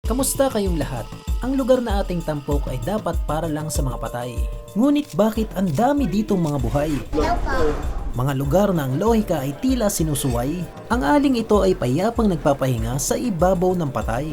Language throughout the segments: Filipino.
Kamusta kayong lahat? Ang lugar na ating tampok ay dapat para lang sa mga patay. Ngunit bakit ang dami ditong mga buhay? Mga lugar na ang lohika ay tila sinusuway. Ang aling ito ay payapang nagpapahinga sa ibabaw ng patay.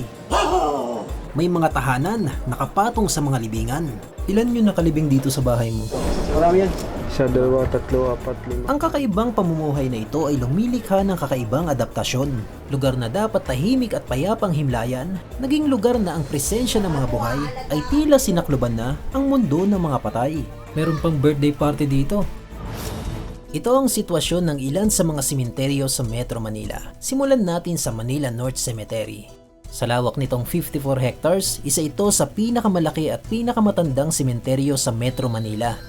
May mga tahanan nakapatong sa mga libingan. Ilan yung nakalibing dito sa bahay mo? Marami yan. Isa, dalawa, tatlo, apat, lima. Ang kakaibang pamumuhay na ito ay lumilikha ng kakaibang adaptasyon. Lugar na dapat tahimik at payapang himlayan, naging lugar na ang presensya ng mga buhay ay tila sinakluban na ang mundo ng mga patay. Meron pang birthday party dito. Ito ang sitwasyon ng ilan sa mga sementeryo sa Metro Manila. Simulan natin sa Manila North Cemetery. Sa lawak nitong 54 hectares, isa ito sa pinakamalaki at pinakamatandang sementeryo sa Metro Manila.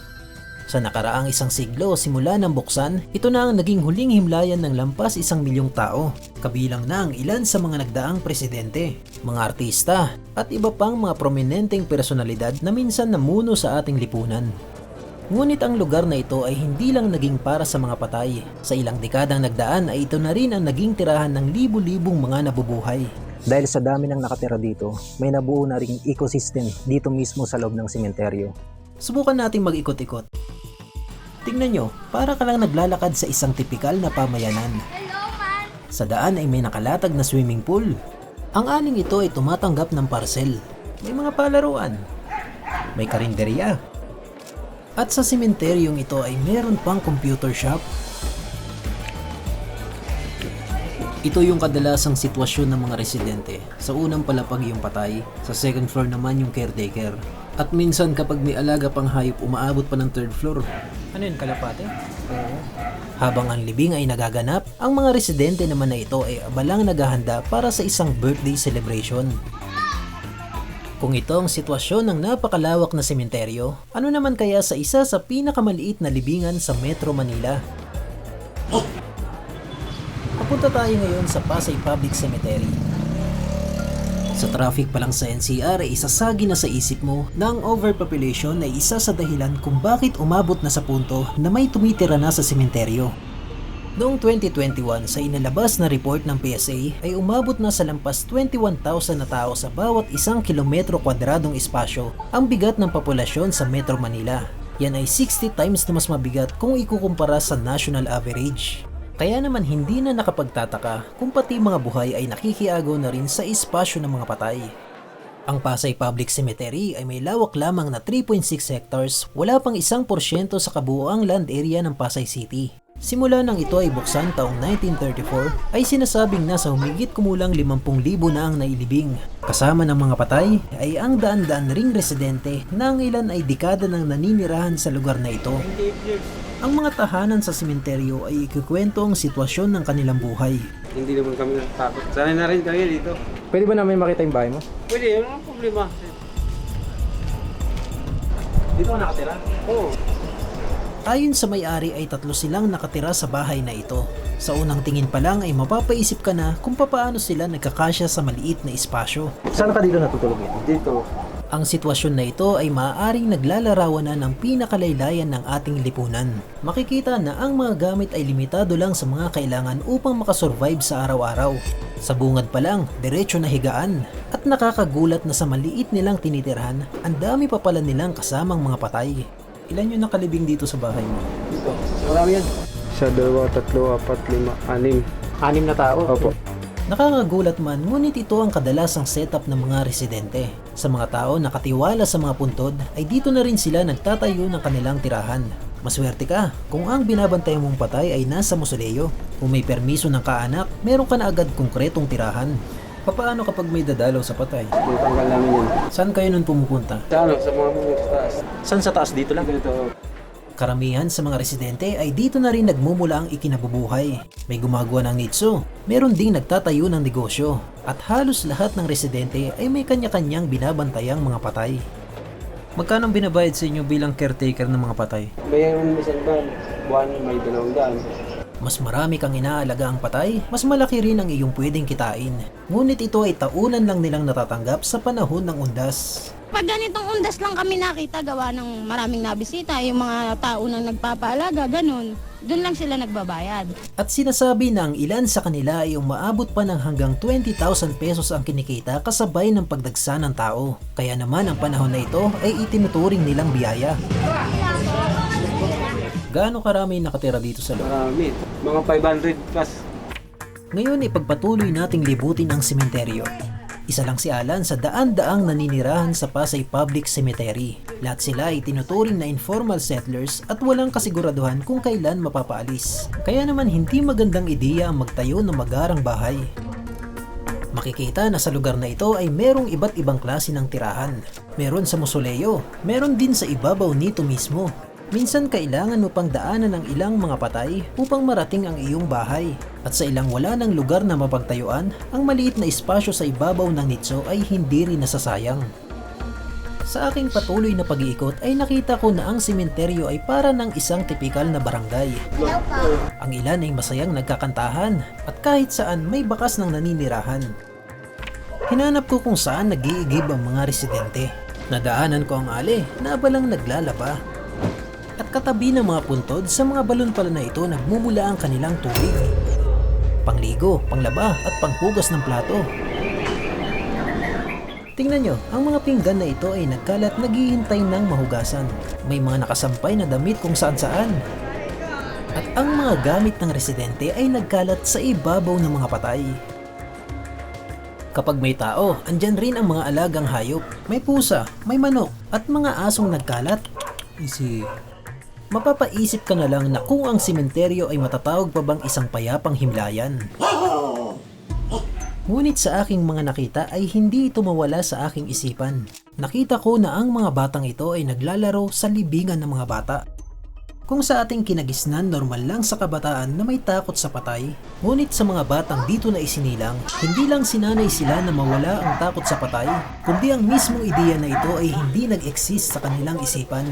Sa nakaraang isang siglo simula ng buksan, ito na ang naging huling himlayan ng lampas 1,000,000 tao, kabilang na ang ilan sa mga nagdaang presidente, mga artista, at iba pang mga prominenteng personalidad na minsan namuno sa ating lipunan. Ngunit ang lugar na ito ay hindi lang naging para sa mga patay. Sa ilang dekadang nagdaan ay ito na rin ang naging tirahan ng libu-libong mga nabubuhay. Dahil sa dami ng nakatira dito, may nabuo na ring ecosystem dito mismo sa loob ng sementeryo. Subukan nating mag-ikot-ikot. Tingnan nyo, para ka lang naglalakad sa isang tipikal na pamayanan. Sa daan ay may nakalatag na swimming pool. Ang aling ito ay tumatanggap ng parcel. May mga palaruan. May karinderya. At sa sementeryong ito ay meron pang computer shop. Ito yung kadalasang sitwasyon ng mga residente. Sa unang palapag yung patay, sa second floor naman yung caretaker. At minsan kapag may alaga pang hayop, umaabot pa ng third floor. Ano yun, kalapate? Oo. Habang ang libing ay nagaganap, ang mga residente naman na ito ay abalang naghahanda para sa isang birthday celebration. Kung ito ang sitwasyon ng napakalawak na sementeryo, ano naman kaya sa isa sa pinakamaliit na libingan sa Metro Manila? Papunta tayo ngayon sa Pasay Public Cemetery. Sa traffic pa lang sa NCR ay isasagi na sa isip mo na ang overpopulation ay isa sa dahilan kung bakit umabot na sa punto na may tumitira na sa sementeryo. Noong 2021 sa inalabas na report ng PSA ay umabot na sa lampas 21,000 na tao sa bawat isang kilometro kwadradong espasyo ang bigat ng populasyon sa Metro Manila. Yan ay 60 times na mas mabigat kung ikukumpara sa national average. Kaya naman hindi na nakapagtataka kung pati mga buhay ay nakikiagaw na rin sa espasyo ng mga patay. Ang Pasay Public Cemetery ay may lawak lamang na 3.6 hectares, wala pang 1% sa kabuoang land area ng Pasay City. Simula nang ito ay buksan taong 1934 ay sinasabing nasa humigit kumulang 50,000 na ang nailibing. Kasama ng mga patay ay ang daan-daan ring residente na ang ilan ay dekada nang naninirahan sa lugar na ito. Ang mga tahanan sa sementeryo ay ikikwento ang sitwasyon ng kanilang buhay. Hindi naman kami natakot. Sanay na rin kami dito. Pwede ba namin makita yung bahay mo? Pwede, walang problema. Dito ka nakatira? Oo. Ayon sa may-ari ay 3 silang nakatira sa bahay na ito. Sa unang tingin pa lang ay mapapaisip ka na kung papaano sila nagkakasya sa maliit na espasyo. Saan ka dito natutulog ito? Dito. Ang sitwasyon na ito ay maaaring naglalarawan na ng pinakalaylayan ng ating lipunan. Makikita na ang mga gamit ay limitado lang sa mga kailangan upang makasurvive sa araw-araw. Sa bungad pa lang, diretso na higaan. At nakakagulat na sa maliit nilang tinitirhan, ang dami pa pala nilang kasamang mga patay. Ilan yung nakalibing dito sa bahay mo? Dito. Marami yan. Isa, dalawa, tatlo, apat, lima, anim. 6 na tao? Opo. Nakakagulat man, ngunit ito ang kadalasang setup ng mga residente. Sa mga tao nakatiwala sa mga puntod, ay dito na rin sila nagtatayo ng kanilang tirahan. Maswerte ka kung ang binabantayan mong patay ay nasa mausoleo. Kung may permiso ng kaanak, meron ka na agad konkretong tirahan. Paano kapag may dadalaw sa patay? Tanggal namin yan. Saan kayo nun pumupunta? Sa mga mga taas. Saan sa taas? Dito lang? Dito. Karamihan sa mga residente ay dito na rin nagmumula ang ikinabubuhay. May gumagawa ng nitso, meron ding nagtatayo ng negosyo, at halos lahat ng residente ay may kanya-kanyang binabantayang mga patay. Magkano binabayad sa inyo bilang caretaker ng mga patay? Bayan mo isang buwan may 200. Mas marami kang inaalaga ang patay, mas malaki rin ang iyong pwedeng kitain. Ngunit ito ay taunan lang nilang natatanggap sa panahon ng undas. Pag ganitong undas lang kami nakita, gawa ng maraming nabisita, yung mga tao na nagpapaalaga, ganun. Doon lang sila nagbabayad. At sinasabi na ang ilan sa kanila ay umaabot pa ng hanggang 20,000 pesos ang kinikita kasabay ng pagdagsa ng tao. Kaya naman ang panahon na ito ay itinuturing nilang biyaya. Gaano karami nakatira dito sa loob? Marami. Mga 500 plus. Ngayon ipagpatuloy nating libutin ang sementeryo. Isa lang si Alan sa daan-daang naninirahan sa Pasay Public Cemetery. Lahat sila ay tinuturing na informal settlers at walang kasiguraduhan kung kailan mapapaalis. Kaya naman hindi magandang ideya ang magtayo ng magarang bahay. Makikita na sa lugar na ito ay merong iba't ibang klase ng tirahan. Meron sa mausoleo, meron din sa ibabaw nito mismo. Minsan kailangan mo pang daanan ng ilang mga patay upang marating ang iyong bahay. At sa ilang wala ng lugar na mapagtayuan, ang maliit na espasyo sa ibabaw ng nicho ay hindi rin nasasayang. Sa aking patuloy na pag-iikot ay nakita ko na ang sementeryo ay para ng isang tipikal na barangay. Ang ilan ay masayang nagkakantahan at kahit saan may bakas ng naninirahan. Hinanap ko kung saan nag-iigib ang mga residente. Nadaanan ko ang ali na abalang naglalaba. At katabi ng mga puntod sa mga balon pala na ito nagmumula ang kanilang tubig. Pangligo, panglaba at panghugas ng plato. Tingnan nyo, ang mga pinggan na ito ay nagkalat naghihintay ng mahugasan. May mga nakasampay na damit kung saan saan. At ang mga gamit ng residente ay nagkalat sa ibabaw ng mga patay. Kapag may tao, andyan rin ang mga alagang hayop. May pusa, may manok at mga asong nagkalat. Mapapaisip ka na lang na kung ang sementeryo ay matatawag pa bang isang payapang himlayan. Ngunit sa aking mga nakita ay hindi ito mawala sa aking isipan. Nakita ko na ang mga batang ito ay naglalaro sa libingan ng mga bata. Kung sa ating kinagisnan normal lang sa kabataan na may takot sa patay, ngunit sa mga batang dito na isinilang, hindi lang sinanay sila na mawala ang takot sa patay, kundi ang mismong ideya na ito ay hindi nag-exist sa kanilang isipan.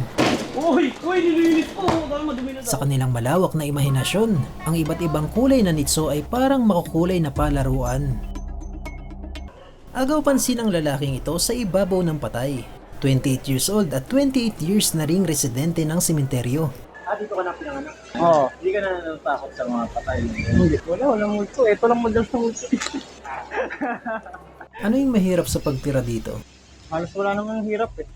Sa kanilang malawak na imahinasyon, ang iba't ibang kulay na nitso ay parang makukulay na palaruan. Agaw pansin ang lalaking ito sa ibabaw ng patay. 28 years old at 28 years na ring residente ng sementeryo. Dito ka na pinanganak? Oo. Hindi ka na natatakot sa mga patay? Hindi. Walang multo. Ito lang madalas na multo. Ano yung mahirap sa pagtira dito? Halos wala namang hirap eh.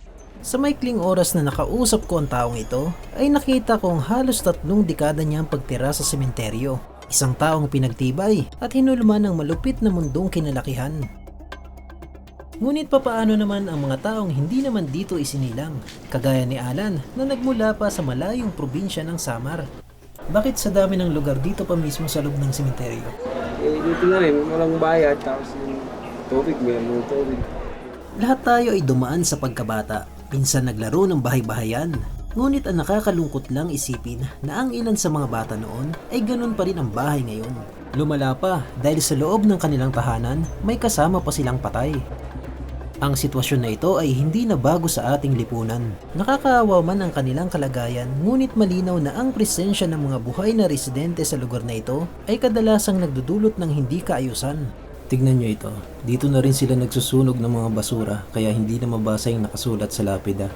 Sa maikling oras na nakausap ko ang taong ito, ay nakita kong halos 3 dekada niyang pagtira sa sementeryo. Isang taong pinagtibay at hinulman ng malupit na mundong kinalakihan. Ngunit papaano naman ang mga taong hindi naman dito isinilang, kagaya ni Alan na nagmula pa sa malayong probinsya ng Samar? Bakit sa dami ng lugar dito pa mismo sa loob ng sementeryo? Eh, dito na rin. Walang bayad. Tapos yung tubig. May mga tubig. Lahat tayo ay dumaan sa pagkabata, pinsan naglaro ng bahay-bahayan. Ngunit ang nakakalungkot lang isipin na ang ilan sa mga bata noon ay ganun pa rin ang bahay ngayon. Lumala pa dahil sa loob ng kanilang tahanan may kasama pa silang patay. Ang sitwasyon na ito ay hindi na bago sa ating lipunan. Nakakaawa man ang kanilang kalagayan, ngunit malinaw na ang presensya ng mga buhay na residente sa lugar na ito ay kadalasang nagdudulot ng hindi kaayusan. Tignan nyo ito, dito na rin sila nagsusunog ng mga basura kaya hindi na mabasa yung nakasulat sa lapida.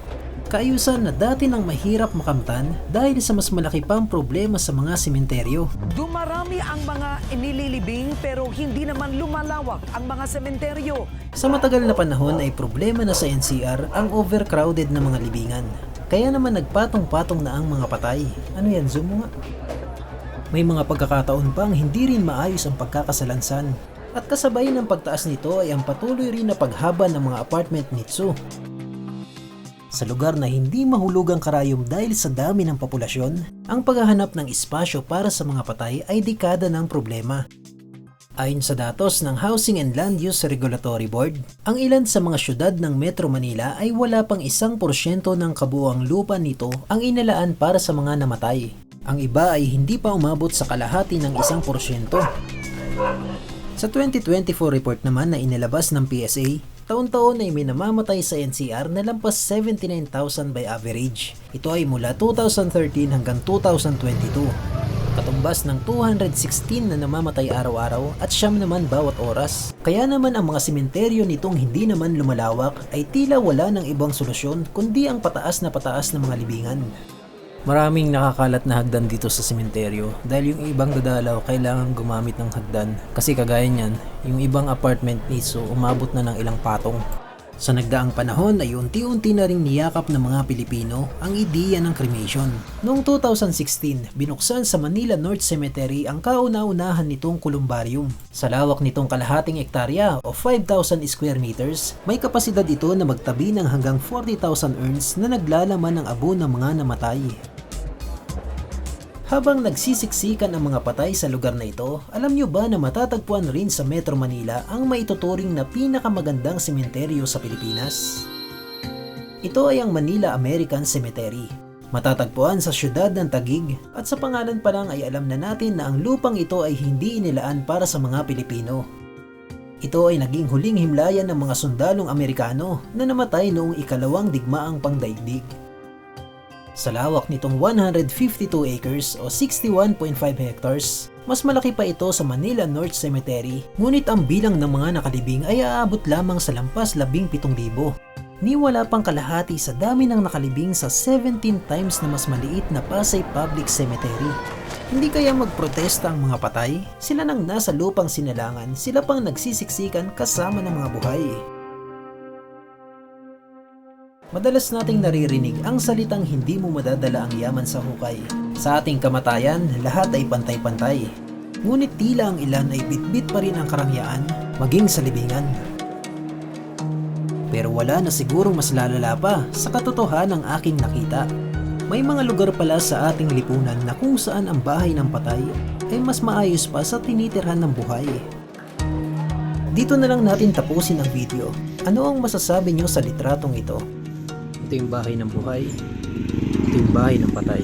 Kaayusan na dati nang mahirap makamtan dahil sa mas malaki pang problema sa mga sementeryo. Dumarami ang mga inililibing pero hindi naman lumalawak ang mga sementeryo. Sa matagal na panahon ay problema na sa NCR ang overcrowded na mga libingan. Kaya naman nagpatong-patong na ang mga patay. Ano yan, zoom mo nga? May mga pagkakataon pang hindi rin maayos ang pagkakasalansan. At kasabay ng pagtaas nito ay ang patuloy rin na paghaba ng mga apartment nitso. Sa lugar na hindi mahulugang karayom dahil sa dami ng populasyon, ang paghahanap ng espasyo para sa mga patay ay dekada ng problema. Ayon sa datos ng Housing and Land Use Regulatory Board, ang ilan sa mga syudad ng Metro Manila ay wala pang 1% ng kabuuang lupa nito ang inalaan para sa mga namatay. Ang iba ay hindi pa umabot sa kalahati ng 1%. Sa 2024 report naman na inilabas ng PSA, taon-taon ay may namamatay sa NCR na lampas 79,000 by average. Ito ay mula 2013 hanggang 2022. Katumbas katumbas ng 216 na namamatay araw-araw at 9 naman bawat oras. Kaya naman ang mga sementeryo nitong hindi naman lumalawak ay tila wala ng ibang solusyon kundi ang pataas na mga libingan. Maraming nakakalat na hagdan dito sa sementeryo dahil yung ibang dadalaw kailangan gumamit ng hagdan kasi kagaya niyan, yung ibang apartment needs so umabot na ng ilang patong. Sa nagdaang panahon ay unti-unti na ring niyakap ng mga Pilipino ang ideya ng cremation. Noong 2016, binuksan sa Manila North Cemetery ang kauna-unahan nitong columbarium. Sa lawak nitong kalahating ektarya o 5,000 square meters, may kapasidad ito na magtabi ng hanggang 40,000 urns na naglalaman ng abo ng mga namatay. Habang nagsisiksikan ang mga patay sa lugar na ito, alam nyo ba na matatagpuan rin sa Metro Manila ang maituturing na pinakamagandang sementeryo sa Pilipinas? Ito ay ang Manila American Cemetery. Matatagpuan sa siyudad ng Taguig at sa pangalan pa lang ay alam na natin na ang lupang ito ay hindi inilaan para sa mga Pilipino. Ito ay naging huling himlayan ng mga sundalong Amerikano na namatay noong ikalawang digmaang pangdaigdig. Sa lawak nitong 152 acres o 61.5 hectares, mas malaki pa ito sa Manila North Cemetery, ngunit ang bilang ng mga nakalibing ay aabot lamang sa lampas 17,000. Ni wala pang kalahati sa dami ng nakalibing sa 17 times na mas maliit na Pasay Public Cemetery. Hindi kaya magprotesta ang mga patay? Sila nang nasa lupang sinalangan, sila pang nagsisiksikan kasama ng mga buhay. Madalas nating naririnig ang salitang hindi mo madadala ang yaman sa hukay. Sa ating kamatayan, lahat ay pantay-pantay. Ngunit tila ang ilan ay bitbit pa rin ang karangyaan, maging sa libingan. Pero wala na sigurong mas lalala pa sa katotohanan ng aking nakita. May mga lugar pala sa ating lipunan na kung saan ang bahay ng patay ay mas maayos pa sa tinitirhan ng buhay. Dito na lang natin tapusin ang video. Ano ang masasabi nyo sa litratong ito? Ito yung bahay ng buhay, ito yung bahay ng patay.